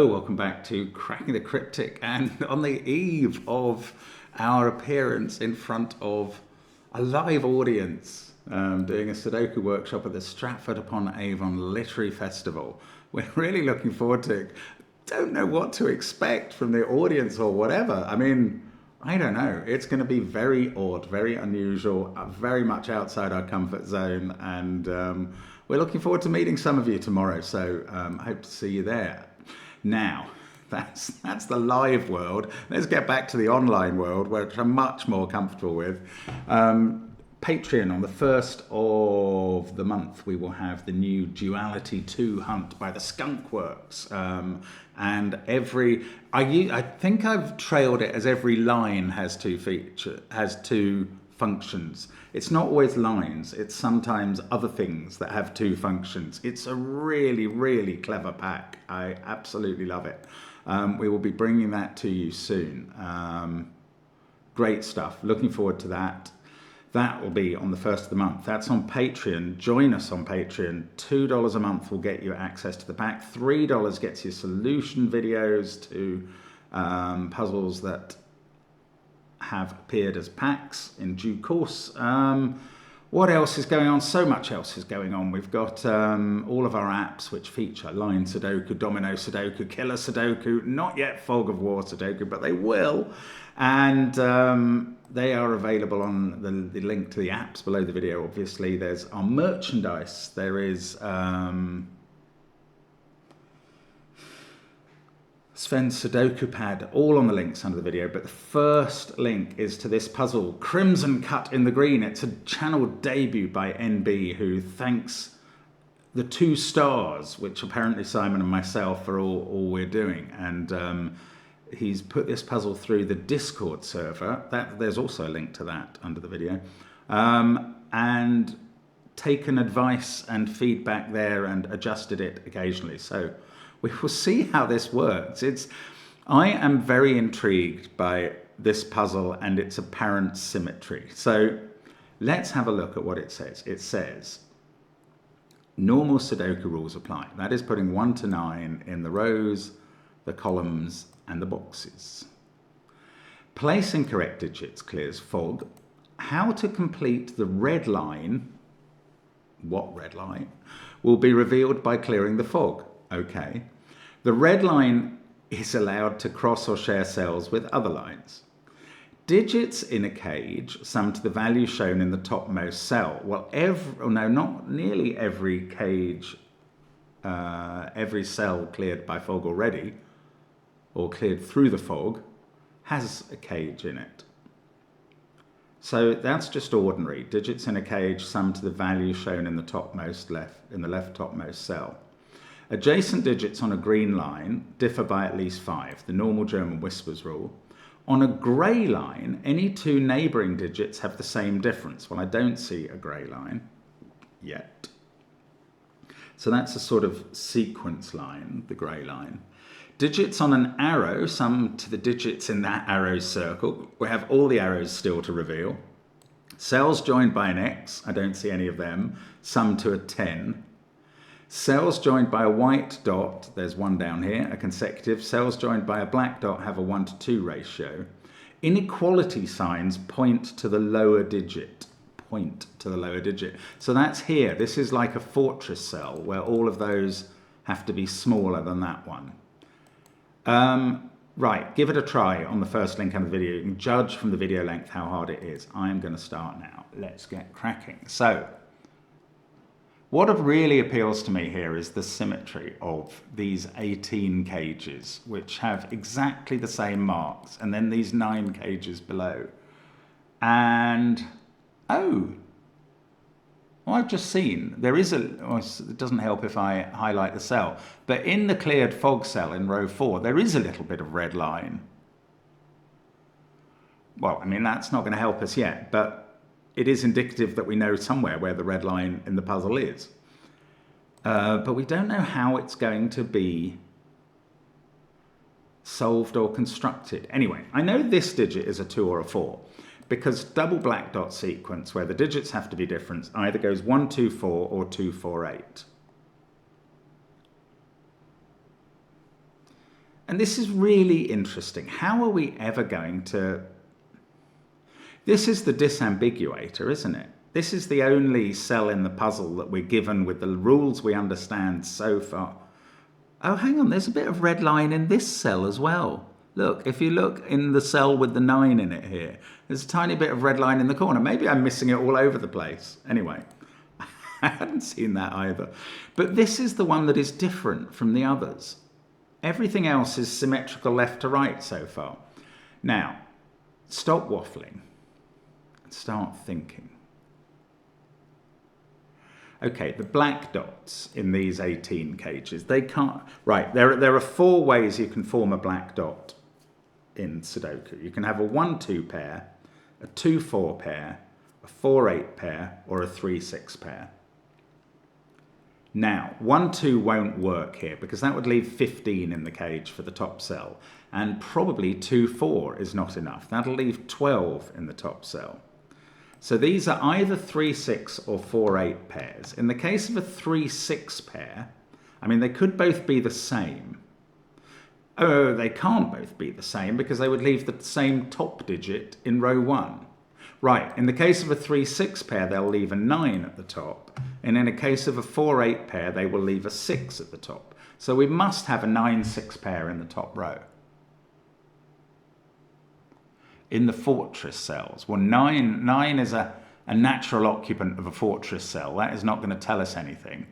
Hello, welcome back to Cracking the Cryptic, and on the eve of our appearance in front of a live audience, doing a Sudoku workshop at the Stratford-upon-Avon Literary Festival. We're really looking forward to it. Don't know what to expect from the audience or whatever. I mean, I don't know. It's going to be very odd, very unusual, very much outside our comfort zone, and we're looking forward to meeting some of you tomorrow, so I hope to see you there. Now, that's the live world. Let's get back to the online world, which I'm much more comfortable with. Patreon, on the 1st of the month, we will have the new Duality 2 Hunt by the Skunk Works. And I think I've trailed it as every line has two functions. It's not always lines, it's sometimes other things that have two functions. It's a really, really clever pack. I absolutely love it. We will be bringing that to you soon. Great stuff. Looking forward to that. That will be on the 1st of the month. That's on Patreon. Join us on Patreon. $2 a month will get you access to the pack. $3 gets you solution videos to puzzles that have appeared as packs in due course. What else is going on? So much else is going on. We've got all of our apps which feature Line Sudoku, Domino Sudoku, Killer Sudoku, not yet Fog of War Sudoku, but they will. And they are available on the link to the apps below the video, obviously. There's our merchandise. There is Sven's Sudoku pad, all on the links under the video, but the first link is to this puzzle, Crimson Cut in the Green. It's a channel debut by NB, who thanks the 2 stars, which apparently Simon and myself are all we're doing. And he's put this puzzle through the Discord server. There's also a link to that under the video. And taken advice and feedback there and adjusted it occasionally. So we will see how this works. I am very intrigued by this puzzle and its apparent symmetry. So let's have a look at what it says. It says, normal Sudoku rules apply. That is putting 1 to 9 in the rows, the columns, and the boxes. Placing correct digits clears fog. How to complete the red line, what red line, will be revealed by clearing the fog. Okay. The red line is allowed to cross or share cells with other lines. Digits in a cage sum to the value shown in the topmost cell. Well, not nearly every cage, every cell cleared by fog already, or cleared through the fog, has a cage in it. So that's just ordinary. Digits in a cage sum to the value shown in the left topmost cell. Adjacent digits on a green line differ by at least 5, the normal German whispers rule. On a grey line, any 2 neighbouring digits have the same difference. Well, I don't see a grey line yet. So that's a sort of sequence line, the grey line. Digits on an arrow sum to the digits in that arrow's circle. We have all the arrows still to reveal. Cells joined by an X, I don't see any of them, sum to a 10. Cells joined by a white dot, there's 1 down here, a consecutive. Cells joined by a black dot have a 1 to 2 ratio. Inequality signs point to the lower digit. Point to the lower digit. So that's here. This is like a fortress cell where all of those have to be smaller than that one. Right, give it a try on the first link under the video. You can judge from the video length how hard it is. I'm going to start now. Let's get cracking. So, what really appeals to me here is the symmetry of these 18 cages, which have exactly the same marks, and then these 9 cages below. And, I've just seen, it doesn't help if I highlight the cell, but in the cleared fog cell in row 4, there is a little bit of red line. Well, I mean, that's not going to help us yet, but it is indicative that we know somewhere where the red line in the puzzle is. But we don't know how it's going to be solved or constructed. Anyway, I know this digit is a 2 or a 4. Because double black dot sequence, where the digits have to be different, either goes 1, 2, 4 or 2, 4, 8. And this is really interesting. How are we ever going to... This is the disambiguator, isn't it? This is the only cell in the puzzle that we're given with the rules we understand so far. Oh, hang on, there's a bit of red line in this cell as well. Look, if you look in the cell with the 9 in it here, there's a tiny bit of red line in the corner. Maybe I'm missing it all over the place. Anyway, I hadn't seen that either. But this is the one that is different from the others. Everything else is symmetrical left to right so far. Now, stop waffling and start thinking. Okay, the black dots in these 18 cages, they can't... Right, there are 4 ways you can form a black dot in Sudoku. You can have a 1-2 pair, a 2-4 pair, a 4-8 pair, or a 3-6 pair. Now, 1-2 won't work here because that would leave 15 in the cage for the top cell. And probably 2-4 is not enough. That'll leave 12 in the top cell. So these are either 3-6 or 4-8 pairs. In the case of a 3-6 pair, I mean, they could both be the same. Oh, they can't both be the same because they would leave the same top digit in row 1. Right, in the case of a 3-6 pair, they'll leave a 9 at the top. And in a case of a 4-8 pair, they will leave a 6 at the top. So we must have a 9-6 pair in the top row. In the fortress cells. Well, 9 is a natural occupant of a fortress cell. That is not going to tell us anything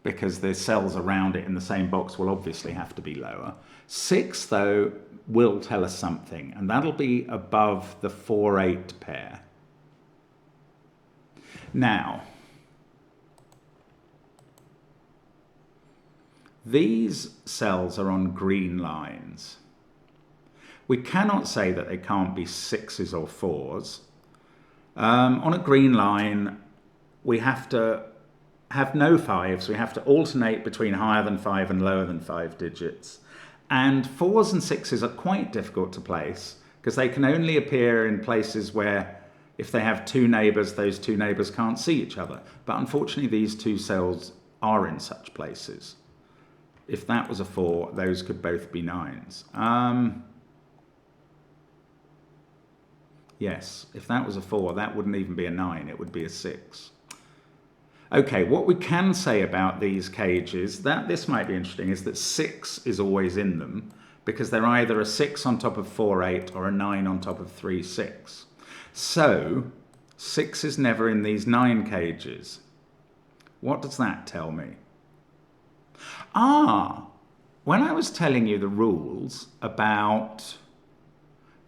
because the cells around it in the same box will obviously have to be lower. 6, though, will tell us something, and that'll be above the 4-8 pair. Now, these cells are on green lines. We cannot say that they can't be 6s or 4s. On a green line, we have to have no 5s. We have to alternate between higher than 5 and lower than 5 digits. And 4s and 6s are quite difficult to place because they can only appear in places where if they have 2 neighbours, those 2 neighbours can't see each other. But unfortunately, these 2 cells are in such places. If that was a 4, those could both be 9s. Yes, if that was a 4, that wouldn't even be a 9, it would be a 6. Okay, what we can say about these cages, that this might be interesting, is that 6 is always in them because they're either a 6 on top of 4-8 or a 9 on top of 3-6. So, 6 is never in these 9 cages. What does that tell me? When I was telling you the rules about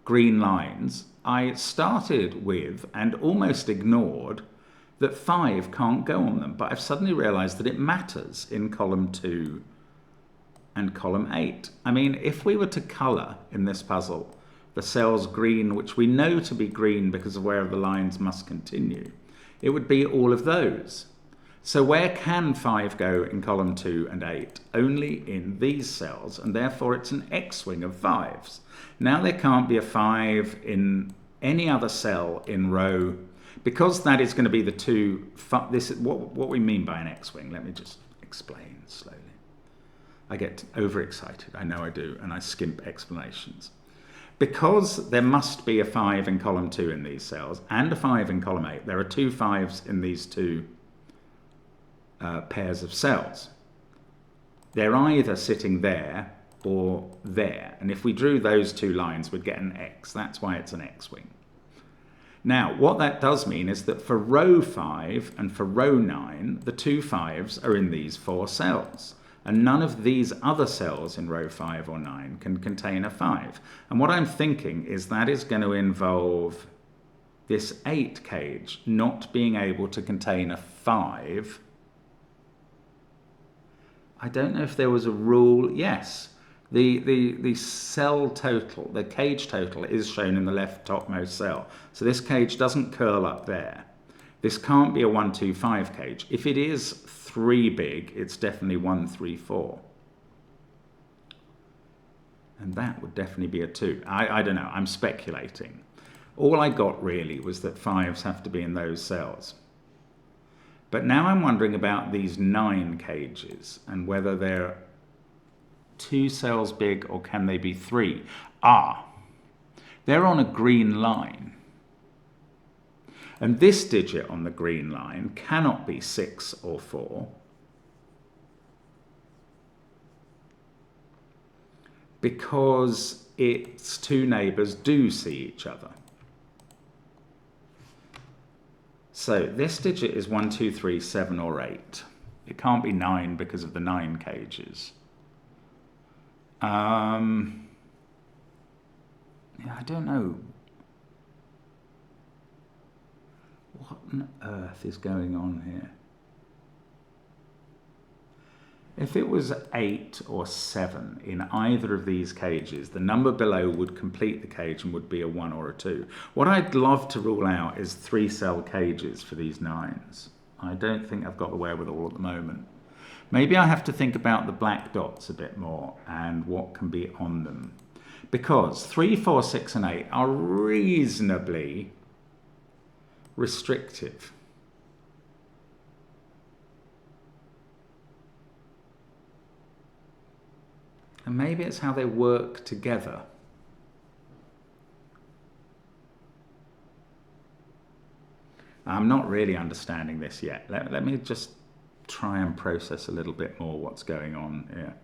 green lines, I started with and almost ignored that 5 can't go on them, but I've suddenly realised that it matters in column 2 and column 8. I mean, if we were to colour in this puzzle the cells green, which we know to be green because of where the lines must continue, it would be all of those. So where can 5 go in column 2 and 8? Only in these cells, and therefore it's an X-wing of 5s. Now there can't be a 5 in any other cell in row, because that is going to be the 2, this is what we mean by an X-wing. Let me just explain slowly. I get overexcited, I know I do, and I skimp explanations. Because there must be a 5 in column 2 in these cells, and a 5 in column 8, there are 2 5s in these 2 pairs of cells. They're either sitting there or there, and if we drew those 2 lines, we'd get an X. That's why it's an X-wing. Now, what that does mean is that for row 5 and for row 9, the 2 5s are in these 4 cells, and none of these other cells in row 5 or 9 can contain a 5. And what I'm thinking is that is going to involve this 8 cage not being able to contain a 5. I don't know if there was a rule. Yes, the cell total, the cage total, is shown in the left topmost cell. So this cage doesn't curl up there. This can't be a 1, 2, 5 cage. If it is 3 big, it's definitely 1, 3, 4. And that would definitely be a 2. I don't know, I'm speculating. All I got really was that 5s have to be in those cells. But now I'm wondering about these 9 cages and whether they're 2 cells big or can they be 3? Ah, they're on a green line. And this digit on the green line cannot be 6 or 4 because its two neighbours do see each other. So this digit is 1, 2, 3, 7 or 8. It can't be 9 because of the 9 cages. Yeah, I don't know. What on earth is going on here? If it was 8 or 7 in either of these cages, the number below would complete the cage and would be a 1 or a 2. What I'd love to rule out is 3-cell cages for these 9s. I don't think I've got the wherewithal at the moment. Maybe I have to think about the black dots a bit more and what can be on them. Because 3, 4, 6 and 8 are reasonably restrictive. And maybe it's how they work together. I'm not really understanding this yet. Let me just try and process a little bit more what's going on here.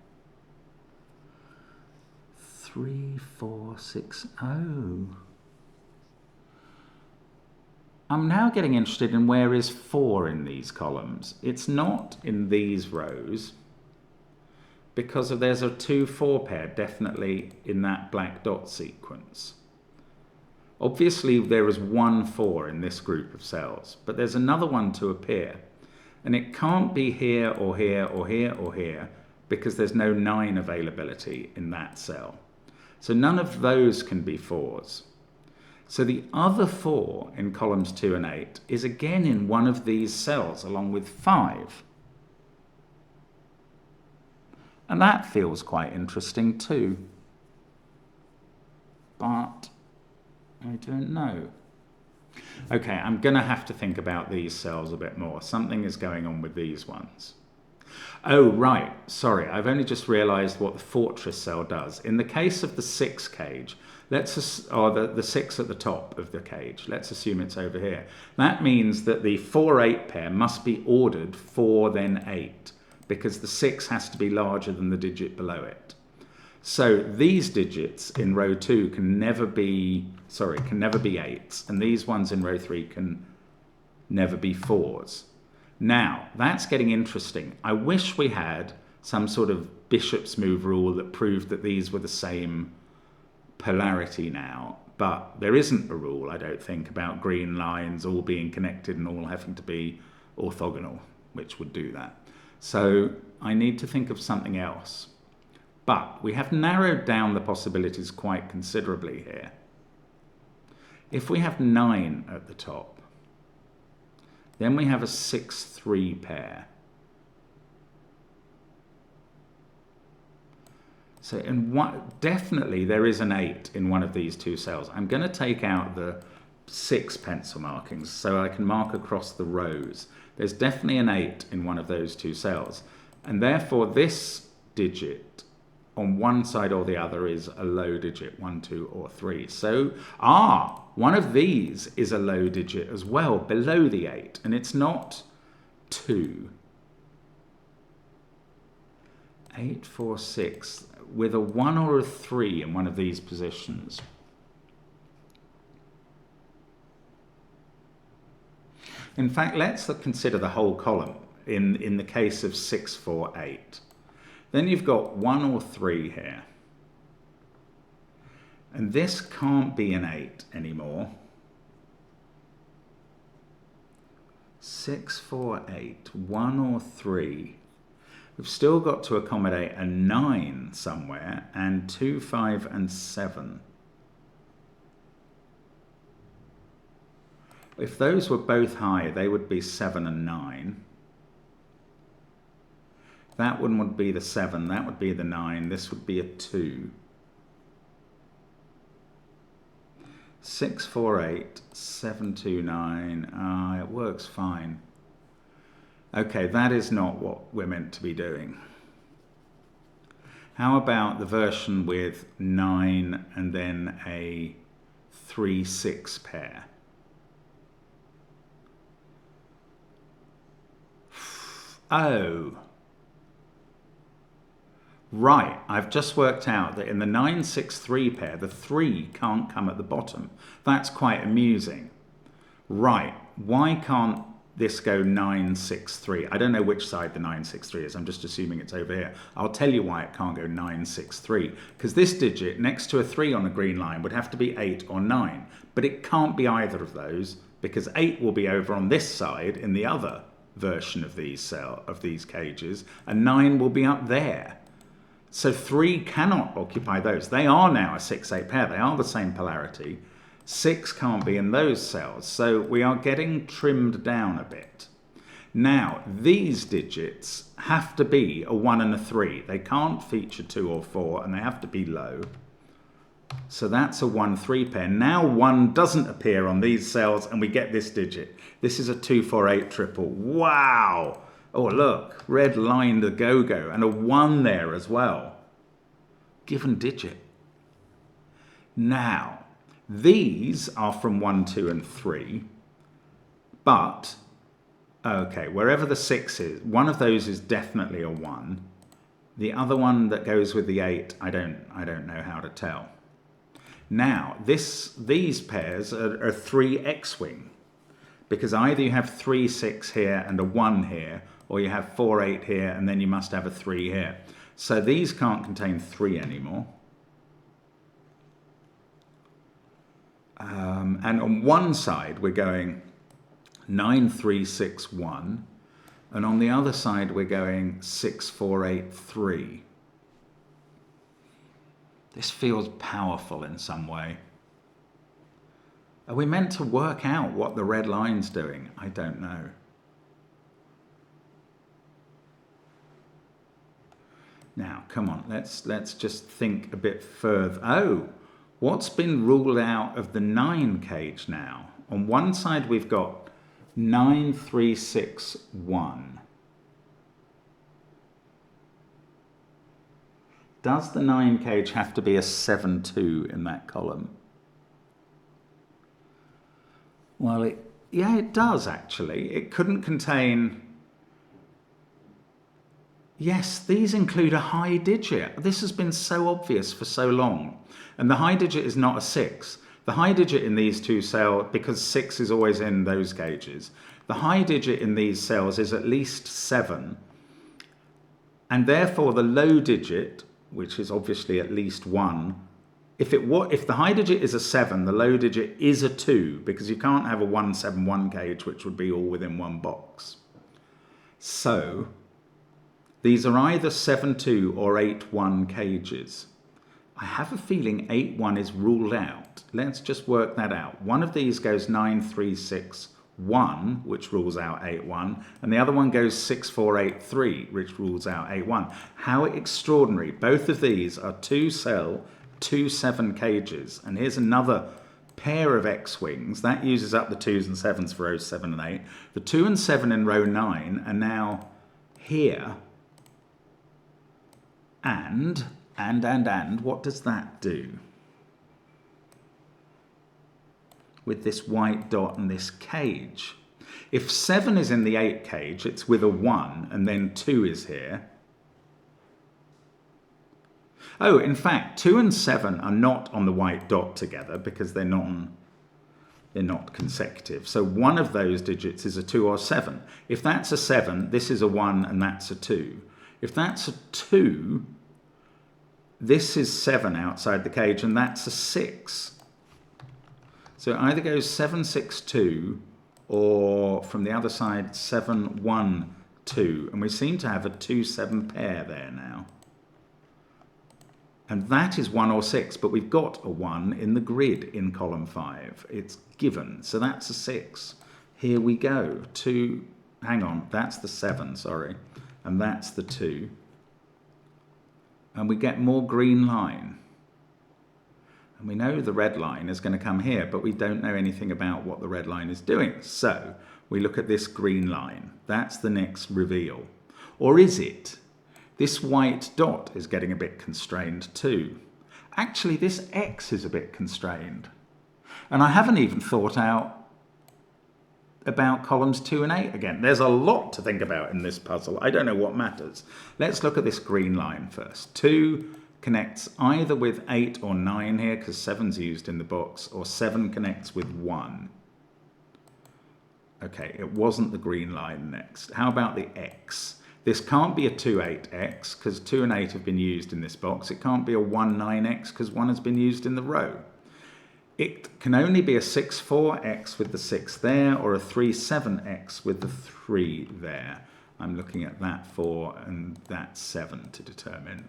3, 4, 6, oh. I'm now getting interested in where is 4 in these columns. It's not in these rows because there's a 2, 4 pair definitely in that black dot sequence. Obviously there is 1, 4 in this group of cells, but there's another one to appear. And it can't be here or here or here or here because there's no 9 availability in that cell. So none of those can be 4s. So the other 4 in columns 2 and 8 is again in one of these cells along with 5. And that feels quite interesting too. But I don't know. Okay, I'm going to have to think about these cells a bit more. Something is going on with these ones. Oh, right. Sorry, I've only just realized what the fortress cell does. In the case of the 6 cage, or the 6 at the top of the cage, let's assume it's over here. That means that the 4, 8 pair must be ordered 4, then 8, because the 6 has to be larger than the digit below it. So these digits in row 2 can never be 8s, and these ones in row 3 can never be 4s. Now, that's getting interesting. I wish we had some sort of bishop's move rule that proved that these were the same polarity now, but there isn't a rule, I don't think, about green lines all being connected and all having to be orthogonal, which would do that. So I need to think of something else. But we have narrowed down the possibilities quite considerably here. If we have 9 at the top, then we have a 6, 3 pair. So definitely there is an 8 in one of these 2 cells. I'm going to take out the 6 pencil markings so I can mark across the rows. There's definitely an 8 in one of those 2 cells. And therefore this digit on one side or the other is a low digit, 1, 2, or 3. So, one of these is a low digit as well, below the 8, and it's not 2. 8, 4, 6, with a 1 or a 3 in one of these positions. In fact, let's consider the whole column in the case of 6, 4, 8. Then you've got 1 or 3 here. And this can't be an 8 anymore. 6, 4, 8, 1 or 3. We've still got to accommodate a 9 somewhere, and 2, 5, and 7. If those were both high, they would be 7 and 9. That one would be the 7, that would be the 9, this would be a 2. 6, 4, 8, 7, 2, 9, it works fine. Okay, that is not what we're meant to be doing. How about the version with 9 and then a 3, 6 pair? Oh. Right, I've just worked out that in the 9, 6, 3 pair, the 3 can't come at the bottom. That's quite amusing. Right, why can't this go 9, 6, 3? I don't know which side the 9, 6, 3 is. I'm just assuming it's over here. I'll tell you why it can't go 9, 6, 3. Because this digit next to a 3 on a green line would have to be 8 or 9. But it can't be either of those because 8 will be over on this side in the other version of these cages, and 9 will be up there. So 3 cannot occupy those. They are now a 6, 8 pair. They are the same polarity. 6 can't be in those cells. So we are getting trimmed down a bit. Now, these digits have to be a 1 and a 3. They can't feature 2 or 4, and they have to be low. So that's a 1, 3 pair. Now 1 doesn't appear on these cells, and we get this digit. This is a 2, 4, 8 triple. Wow! Oh, look, red line the go-go, and a 1 there as well. Given digit. Now, these are from 1, 2, and 3, but, okay, wherever the 6 is, one of those is definitely a 1. The other one that goes with the 8, I don't know how to tell. Now, these pairs are 3 X-wing, because either you have 3, 6 here and a 1 here, or you have 4, 8 here, and then you must have a 3 here. So these can't contain 3 anymore. And on one side, we're going 9, 3, 6, 1. And on the other side, we're going 6, 4, 8, 3. This feels powerful in some way. Are we meant to work out what the red line's doing? I don't know. Now, come on, let's just think a bit further. Oh, what's been ruled out of the 9 cage now? On one side, we've got 9, 3, 6, 1. Does the 9 cage have to be a 7, 2 in that column? Well, yeah, it does actually. It couldn't contain... Yes, these include a high digit. This has been so obvious for so long. And the high digit is not a 6. The high digit in these two cells, because 6 is always in those cages, the high digit in these cells is at least 7. And therefore the low digit, which is obviously at least 1, if the high digit is a 7, the low digit is a 2, because you can't have a 1, 7, 1 cage, which would be all within one box. So these are either 7, 2 or 8, 1 cages. I have a feeling 8, 1 is ruled out. Let's just work that out. One of these goes 9, 3, 6, 1, which rules out 8, 1, and the other one goes 6, 4, 8, 3, which rules out 8, 1. How extraordinary. Both of these are 2-cell, 2, 7 cages. And here's another pair of X-wings. That uses up the 2s and 7s for rows 7 and 8. The 2 and 7 in row 9 are now here. And, what does that do? With this white dot and this cage. If 7 is in the 8 cage, it's with a 1, and then 2 is here. Oh, in fact, 2 and 7 are not on the white dot together because they're not consecutive. So one of those digits is a 2 or 7. If that's a 7, this is a 1 and that's a 2. If that's a 2, this is 7 outside the cage and that's a 6. So it either goes 7, 6, 2, or from the other side, 7, 1, 2. And we seem to have a 2, 7 pair there now. And that is 1 or 6, but we've got a 1 in the grid in column 5. It's given, so that's a 6. Here we go. 2, hang on, that's the 7, sorry. And that's the 2. And we get more green line. And we know the red line is going to come here, but we don't know anything about what the red line is doing. So we look at this green line. That's the next reveal. Or is it? This white dot is getting a bit constrained too. Actually, this X is a bit constrained. And I haven't even thought out about columns 2 and 8 again. There's a lot to think about in this puzzle. I don't know what matters. Let's look at this green line first. 2 connects either with 8 or 9 here, because 7's used in the box, or 7 connects with 1. Okay, it wasn't the green line next. How about the X? This can't be a 2-8X, because 2 and 8 have been used in this box. It can't be a 1-9X, because 1 has been used in the row. It can only be a 6-4X with the 6 there, or a 3-7X with the 3 there. I'm looking at that 4 and that 7 to determine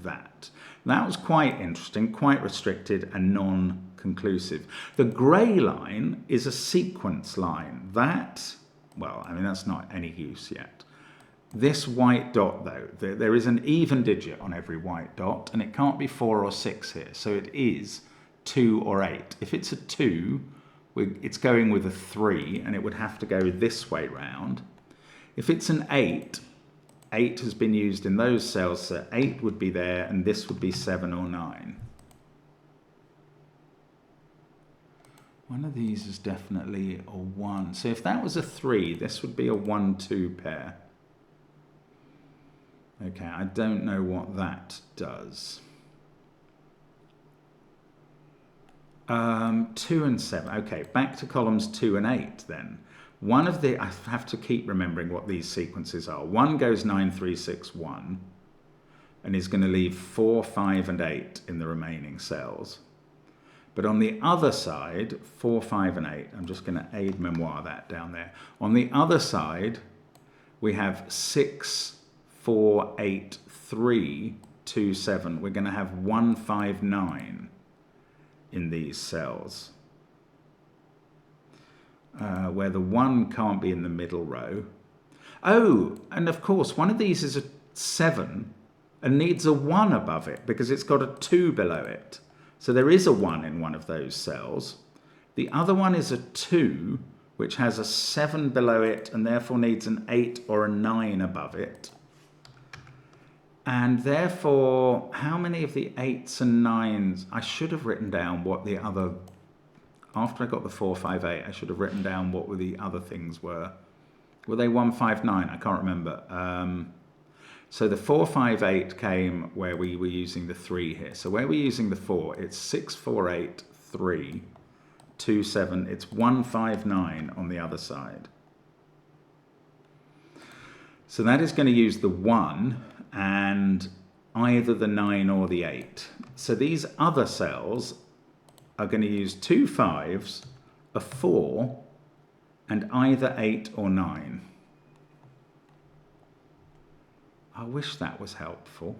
that. That was quite interesting, quite restricted and non-conclusive. The grey line is a sequence line. That, well, I mean, that's not any use yet. This white dot, though, there is an even digit on every white dot, and it can't be 4 or 6 here, so it is 2 or 8. If it's a 2, it's going with a 3, and it would have to go this way round. If it's an 8, 8 has been used in those cells, so 8 would be there, and this would be 7 or 9. One of these is definitely a 1. So if that was a 3, this would be a 1-2 pair. Okay, I don't know what that does. 2 and 7. Okay, back to columns 2 and 8 then. One of the, I have to keep remembering what these sequences are. 1 goes 9, 3, 6, 1, and is going to leave 4, 5, and 8 in the remaining cells. But on the other side, 4, 5, and 8, I'm just going to aide memoir that down there. On the other side, we have 6, 4, 8, 3, 2, 7. We're going to have 1, 5, 9 in these cells. Where the 1 can't be in the middle row. Oh, and of course, one of these is a 7 and needs a 1 above it because it's got a 2 below it. So there is a 1 in one of those cells. The other one is a 2, which has a 7 below it and therefore needs an 8 or a 9 above it. And therefore, how many of the 8s and 9s? I should have written down what the other... After I got the 4, 5, 8, I should have written down what were the other things were. Were they 1, 5, 9? I can't remember. So the 4, 5, 8 came where we were using the 3 here. So where we're using the 4, it's 6, 4, 8, 3, 2, 7. It's 1, 5, 9 on the other side. So that is going to use the 1 and either the 9 or the 8. So these other cells are going to use 2 5s, a 4, and either 8 or 9. I wish that was helpful.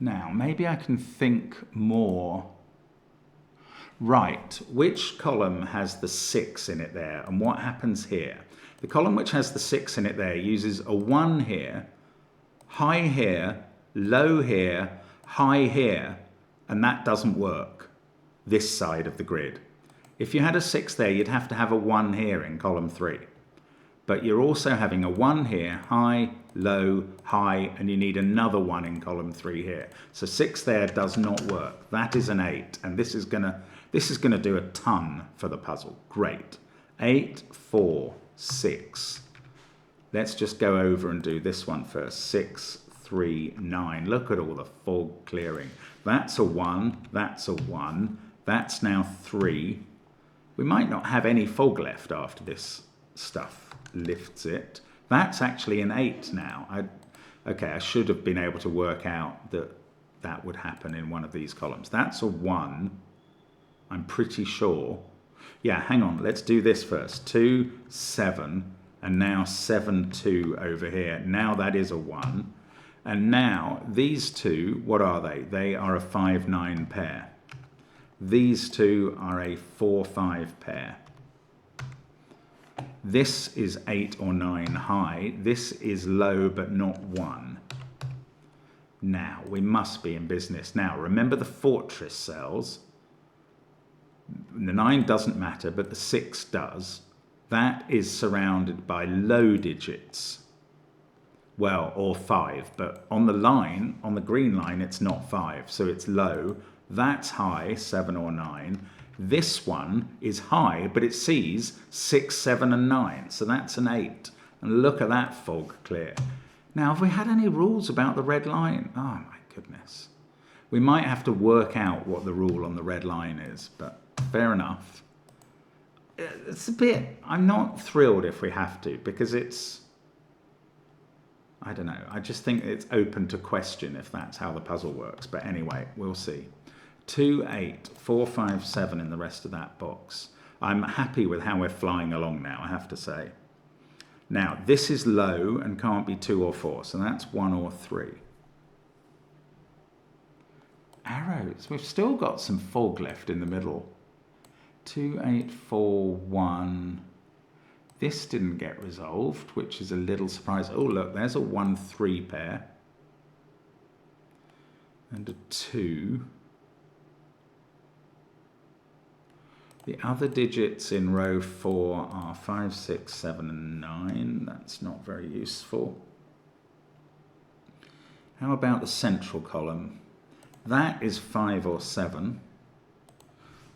Now, maybe I can think more. Right, which column has the 6 in it there, and what happens here? The column which has the 6 in it there uses a 1 here, high here, low here, high here, and that doesn't work, this side of the grid. If you had a 6 there, you'd have to have a 1 here in column 3. But you're also having a 1 here, high, low, high, and you need another 1 in column 3 here. So 6 there does not work. That is an 8, and this is gonna do a ton for the puzzle. Great. 8, 4, 6. Let's just go over and do this one first. 6, 3, 9. Look at all the fog clearing. That's a 1. That's a 1. That's now 3. We might not have any fog left after this stuff lifts it. That's actually an 8 now. Okay, I should have been able to work out that that would happen in one of these columns. That's a 1. I'm pretty sure. Yeah, hang on. Let's do this first. 2, 7, and now 7, 2 over here. Now that is a 1. And now these two, what are they? They are a 5, 9 pair. These two are a 4, 5 pair. This is 8 or 9 high. This is low but not 1. Now, we must be in business. Now, remember the fortress cells. The 9 doesn't matter, but the 6 does. that is surrounded by low digits. Well, or 5, but on the line, on the green line, it's not 5, so it's low. That's high, 7 or 9. This one is high, but it sees 6, 7, and 9, so that's an 8. And look at that fog clear. Now, have we had any rules about the red line? Oh my goodness. We might have to work out what the rule on the red line is, but fair enough. It's a bit, I'm not thrilled if we have to, because it's, I don't know, I just think it's open to question if that's how the puzzle works. But anyway, we'll see. 2, 8, 4, 5, 7 in the rest of that box. I'm happy with how we're flying along now, I have to say. Now, this is low and can't be 2 or 4, so that's 1 or 3. Arrows. We've still got some fog left in the middle. 2, 8, 4, 1. This didn't get resolved, which is a little surprise. Oh, look, there's a 1, 3 pair. And a 2. The other digits in row 4 are 5, 6, 7, and 9. That's not very useful. How about the central column? That is 5 or 7.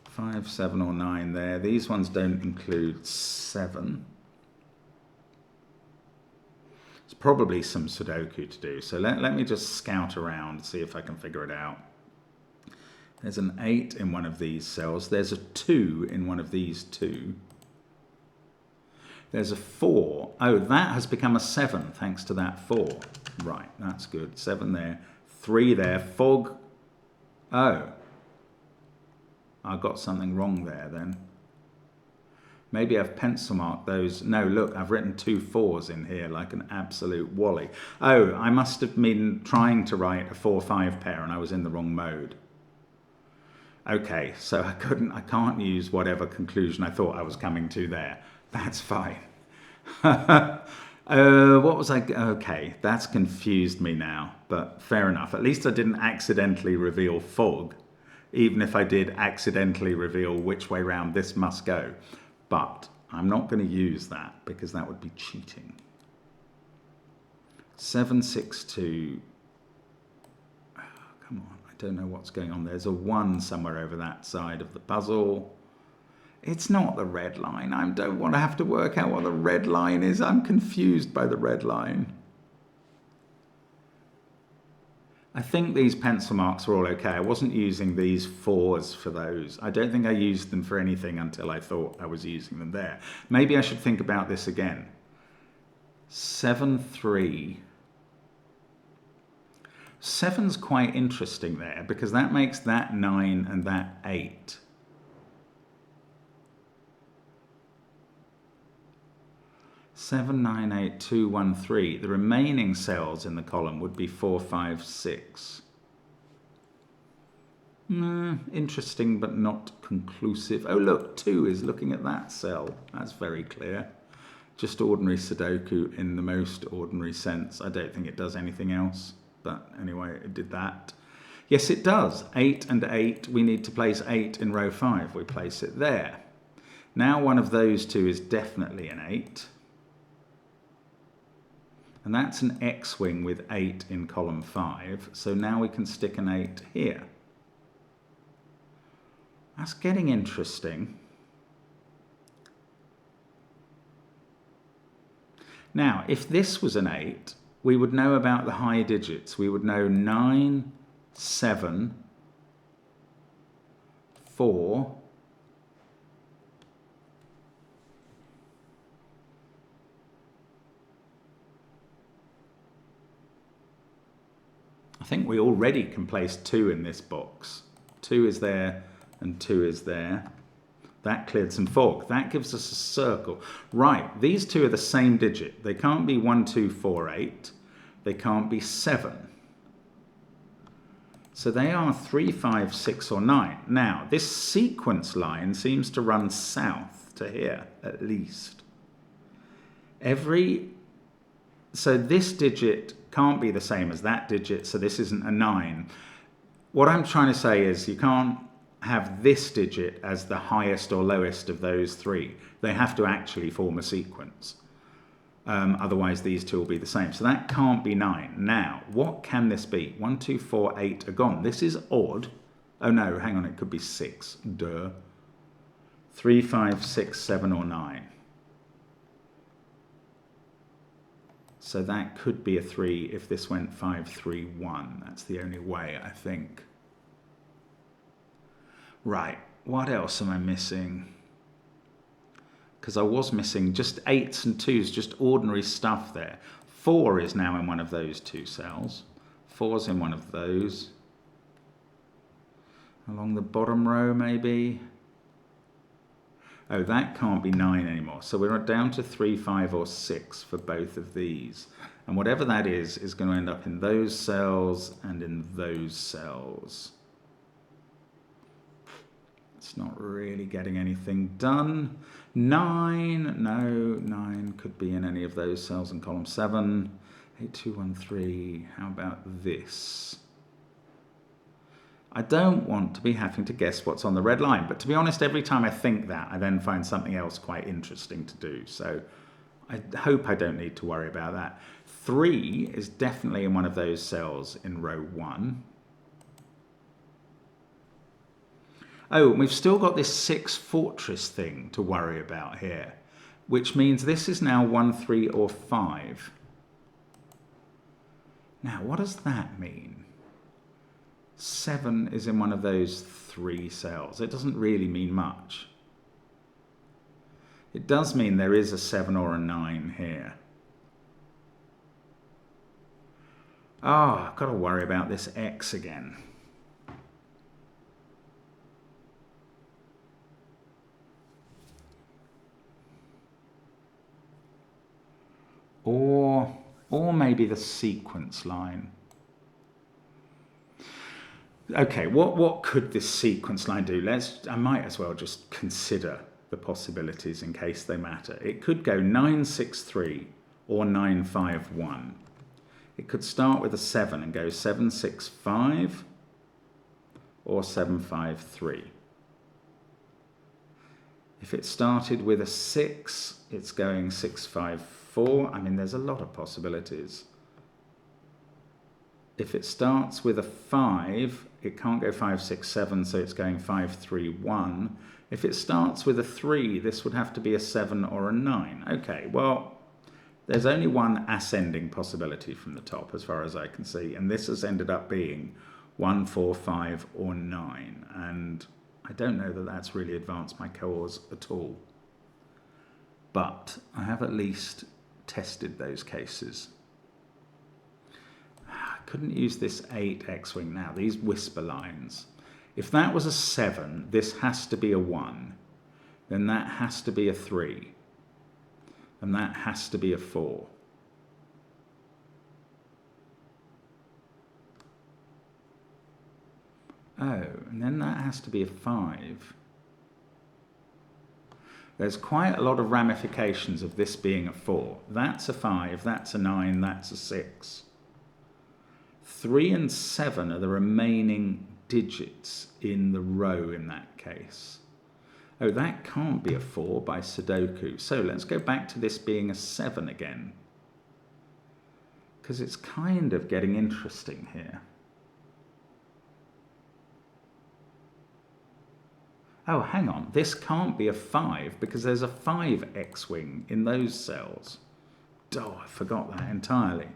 5, 7, or 9 there. These ones don't include 7. It's probably some Sudoku to do. So let me just scout around and see if I can figure it out. There's an 8 in one of these cells. There's a 2 in one of these 2. There's a 4. Oh, that has become a 7 thanks to that 4. Right, that's good. 7 there. 3 there. Fog. Oh. I got something wrong there then. Maybe I've pencil marked those. No, look, I've written 2 4s in here like an absolute wally. Oh, I must have been trying to write a 4, 5 pair and I was in the wrong mode. Okay, so I can't use whatever conclusion I thought I was coming to there. That's fine. What was I? Okay, that's confused me now, but fair enough. At least I didn't accidentally reveal fog, even if I did accidentally reveal which way round this must go. But I'm not going to use that because that would be cheating. 7, 6, 2. Oh, come on. Don't know what's going on. There's a 1 somewhere over that side of the puzzle. It's not the red line. I don't want to have to work out what the red line is. I'm confused by the red line. I think these pencil marks are all okay. I wasn't using these 4s for those. I don't think I used them for anything until I thought I was using them there. Maybe I should think about this again. 7, 3. 7's quite interesting there because that makes that 9 and that 8. Seven, 9, 8, 2, 1, 3. The remaining cells in the column would be 4, 5, 6. Interesting but not conclusive. Oh look, 2 is looking at that cell. That's very clear. Just ordinary Sudoku in the most ordinary sense. I don't think it does anything else. But anyway, it did that. Yes, it does. 8 and 8. We need to place 8 in row 5. We place it there. Now one of those 2 is definitely an 8. And that's an X-wing with 8 in column 5. So now we can stick an 8 here. That's getting interesting. Now, if this was an 8, we would know about the high digits. We would know 9, 7, 4, I think we already can place 2 in this box. 2 is there and 2 is there. That cleared some fog. That gives us a circle. Right, these 2 are the same digit. They can't be 1, 2, 4, 8. They can't be 7. So they are 3, 5, 6, or 9. Now, this sequence line seems to run south to here, at least. So this digit can't be the same as that digit, so this isn't a 9. What I'm trying to say is you can't have this digit as the highest or lowest of those three. They have to actually form a sequence. Otherwise, these two will be the same. So that can't be 9. Now, what can this be? 1, 2, 4, 8 are gone. This is odd. Oh no, hang on, it could be 6. Duh. 3, 5, 6, 7, or 9. So that could be a 3 if this went 5, 3, 1. That's the only way, I think. Right, what else am I missing? Because I was missing just 8s and 2s, just ordinary stuff there. 4 is now in one of those two cells. 4's in one of those. Along the bottom row, maybe. Oh, that can't be 9 anymore. So we're down to 3, 5, or 6 for both of these. And whatever that is going to end up in those cells and in those cells. It's not really getting anything done. 9, no, 9 could be in any of those cells in column 7. 8, 2, 1, 3, how about this? I don't want to be having to guess what's on the red line, but to be honest, every time I think that, I then find something else quite interesting to do. So I hope I don't need to worry about that. 3 is definitely in one of those cells in row 1. Oh, we've still got this 6 fortress thing to worry about here, which means this is now 1, 3, or 5. Now, what does that mean? 7 is in one of those 3 cells. It doesn't really mean much. It does mean there is a 7 or a 9 here. Oh, I've got to worry about this X again. Or maybe the sequence line. Okay, what could this sequence line do? I might as well just consider the possibilities in case they matter. It could go 9, 6, 3 or 9, 5, 1. It could start with a 7 and go 7, 6, 5 or 7, 5, 3. If it started with a 6, it's going 6, 5, 4. I mean, there's a lot of possibilities. If it starts with a 5, it can't go 5, 6, 7, so it's going 5, 3, 1. If it starts with a 3, this would have to be a 7 or a 9. Okay, well, there's only one ascending possibility from the top, as far as I can see, and this has ended up being 1, 4, 5, or 9. And I don't know that that's really advanced my cause at all. But I have at least tested those cases. I couldn't use this 8 X-wing now, these whisper lines. If that was a 7, this has to be a 1. Then that has to be a 3. And that has to be a 4. Oh, and then that has to be a 5. There's quite a lot of ramifications of this being a 4. That's a 5, that's a 9, that's a 6. 3 and 7 are the remaining digits in the row in that case. Oh, that can't be a 4 by Sudoku. So let's go back to this being a 7 again, because it's kind of getting interesting here. Oh, hang on, this can't be a 5 because there's a 5 X-wing in those cells. Oh, I forgot that entirely.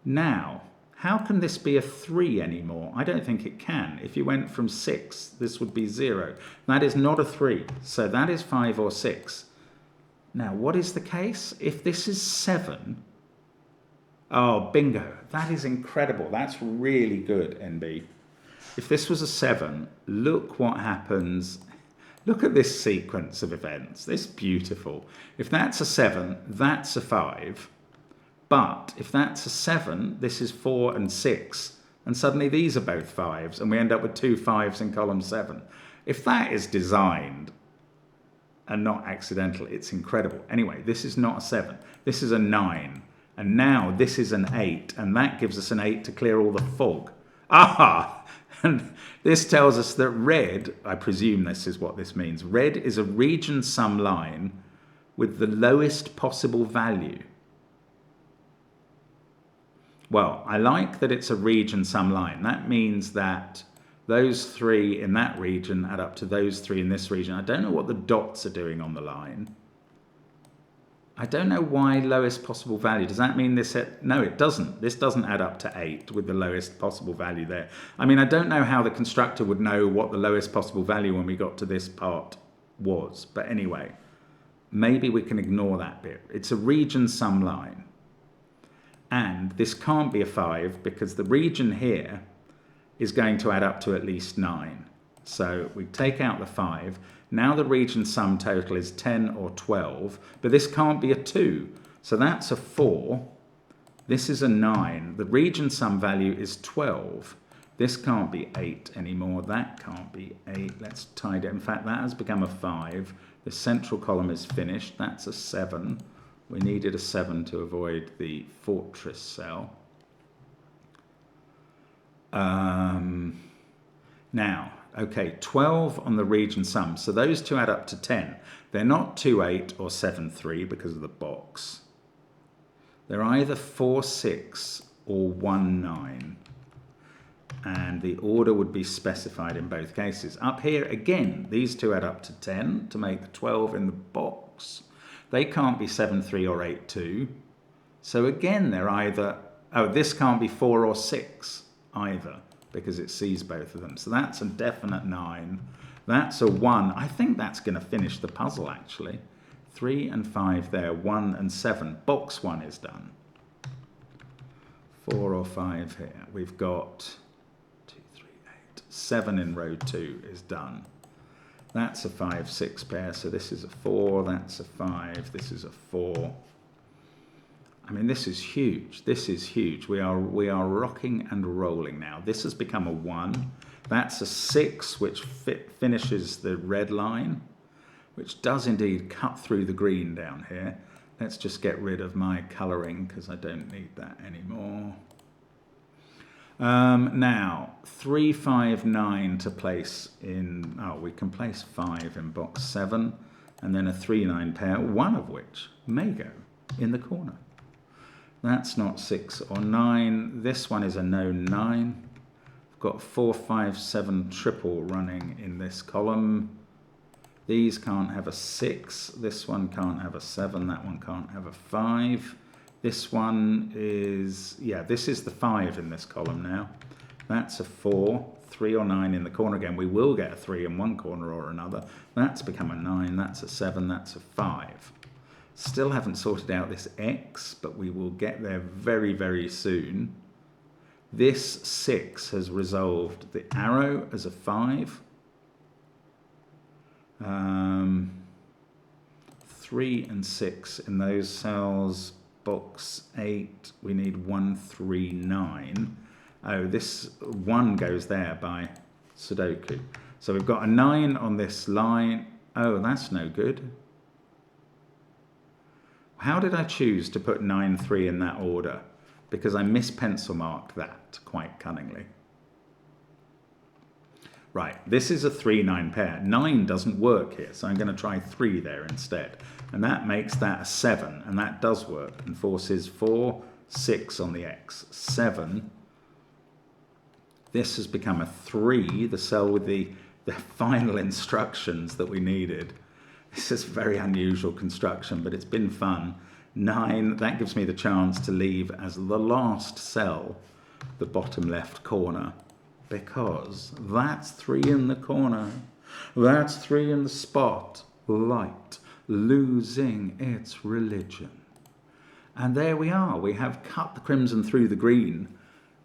Now, how can this be a 3 anymore? I don't think it can. If you went from 6, this would be 0. That is not a 3, so that is 5 or 6. Now, what is the case? If this is 7, oh, bingo, that is incredible. That's really good, NB. If this was a 7, look what happens. Look at this sequence of events. This is beautiful. If that's a 7, that's a 5. But if that's a 7, this is 4 and 6. And suddenly these are both 5s, and we end up with 2 5s in column 7. If that is designed and not accidental, it's incredible. Anyway, this is not a 7. This is a 9. And now this is an 8, and that gives us an 8 to clear all the fog. Aha! And this tells us that red, I presume this is what this means, red is a region sum line with the lowest possible value. Well, I like that it's a region sum line. That means that those three in that region add up to those three in this region. I don't know what the dots are doing on the line. I don't know why lowest possible value. Does that mean this? No, it doesn't. This doesn't add up to 8 with the lowest possible value there. I mean, I don't know how the constructor would know what the lowest possible value when we got to this part was. But anyway, maybe we can ignore that bit. It's a region sum line. And this can't be a 5 because the region here is going to add up to at least 9. So we take out the 5. Now the region sum total is 10 or 12, but this can't be a 2. So that's a 4. This is a 9. The region sum value is 12. This can't be 8 anymore. That can't be 8. Let's tidy it. In fact, that has become a 5. The central column is finished. That's a 7. We needed a 7 to avoid the fortress cell. Now, okay, 12 on the region sum. So those two add up to 10. They're not 2, 8 or 7, 3 because of the box. They're either 4, 6 or 1, 9. And the order would be specified in both cases. Up here, again, these two add up to 10 to make the 12 in the box. They can't be 7, 3 or 8, 2. So again, they're either, oh, this can't be 4 or 6 either because it sees both of them. So that's a definite 9. That's a 1. I think that's going to finish the puzzle, actually. 3 and 5 there, 1 and 7. Box 1 is done. 4 or 5 here. We've got 2, 3, 8. 7 in row 2 is done. That's a 5, 6 pair, so this is a 4, that's a 5, this is a 4. I mean, this is huge. This is huge. We are rocking and rolling now. This has become a 1. That's a 6, which finishes the red line, which does indeed cut through the green down here. Let's just get rid of my colouring because I don't need that anymore. Now, 3, 5, 9 to place in, oh, we can place 5 in box 7, and then a 3, 9 pair, one of which may go in the corner. That's not 6 or 9. This one is a no 9. I've got 4, 5, 7 triple running in this column. These can't have a 6. This one can't have a 7. That one can't have a 5. This one is, yeah, this is the 5 in this column now. That's a 4, 3 or 9 in the corner again. We will get a 3 in one corner or another. That's become a 9, that's a 7, that's a 5. Still haven't sorted out this X, but we will get there very, very soon. This 6 has resolved the arrow as a 5. 3 and 6 in those cells. Box 8, we need 1, 3, 9. Oh, this 1 goes there by Sudoku. So we've got a 9 on this line. Oh, that's no good. How did I choose to put 9, 3 in that order? Because I mispencil marked that quite cunningly. Right, this is a 3, 9 pair. 9 doesn't work here, so I'm going to try 3 there instead. And that makes that a 7, and that does work, and forces 4, 6 on the X. 7. This has become a 3, the cell with the final instructions that we needed. This is very unusual construction, but it's been fun. 9, that gives me the chance to leave as the last cell, the bottom left corner, because that's 3 in the corner. That's 3 in the spotlight, losing its religion. And there we are. We have cut the crimson through the green.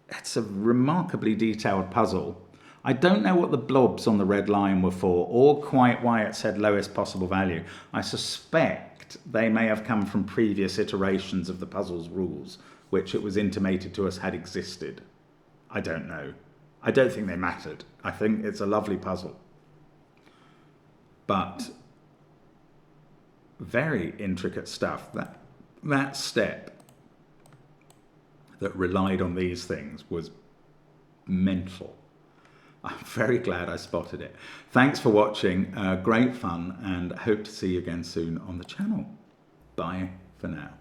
It's a remarkably detailed puzzle. I don't know what the blobs on the red line were for, or quite why it said lowest possible value. I suspect they may have come from previous iterations of the puzzle's rules, which it was intimated to us had existed. I don't know. I don't think they mattered. I think it's a lovely puzzle. But very intricate stuff. That step that relied on these things was mental. I'm very glad I spotted it. Thanks for watching. Great fun, and hope to see you again soon on the channel. Bye for now.